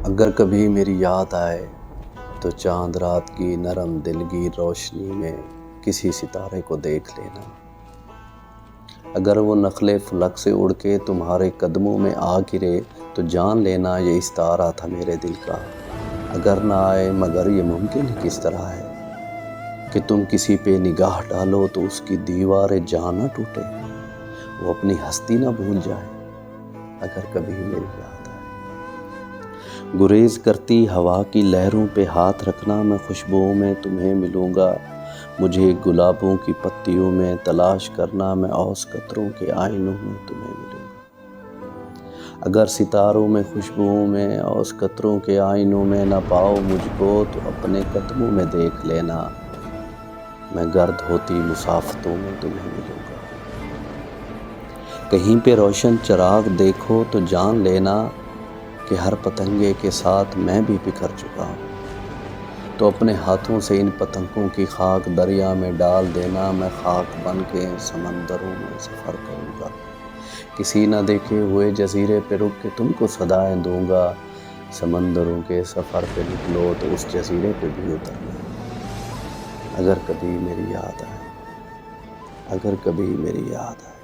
اگر کبھی میری یاد آئے تو چاند رات کی نرم دلگیر روشنی میں کسی ستارے کو دیکھ لینا۔ اگر وہ نخلے فلک سے اڑ کے تمہارے قدموں میں آ گرے تو جان لینا یہ استعارہ تھا میرے دل کا۔ اگر نہ آئے مگر یہ ممکن کس طرح ہے کہ تم کسی پہ نگاہ ڈالو تو اس کی دیوار جاں نہ ٹوٹے، وہ اپنی ہستی نہ بھول جائے۔ اگر کبھی میری یاد آئے گریز کرتی ہوا کی لہروں پہ ہاتھ رکھنا، میں خوشبوؤں میں تمہیں ملوں گا۔ مجھے گلابوں کی پتیوں میں تلاش کرنا، میں اوس قطروں کے آئینوں میں تمہیں ملوں گا۔ اگر ستاروں میں خوشبوؤں میں اوس قطروں کے آئینوں میں نہ پاؤ مجھ کو تو اپنے قدموں میں دیکھ لینا، میں گرد ہوتی مسافتوں میں تمہیں ملوں گا۔ کہیں پہ روشن چراغ دیکھو تو جان لینا کہ ہر پتنگے کے ساتھ میں بھی بکھر چکا ہوں، تو اپنے ہاتھوں سے ان پتنگوں کی خاک دریا میں ڈال دینا، میں خاک بن کے سمندروں میں سفر کروں گا۔ کسی نہ دیکھے ہوئے جزیرے پہ رک کے تم کو صدائیں دوں گا، سمندروں کے سفر پہ نکلو تو اس جزیرے پہ بھی اترنا۔ اگر کبھی میری یاد آئے، اگر کبھی میری یاد آئے۔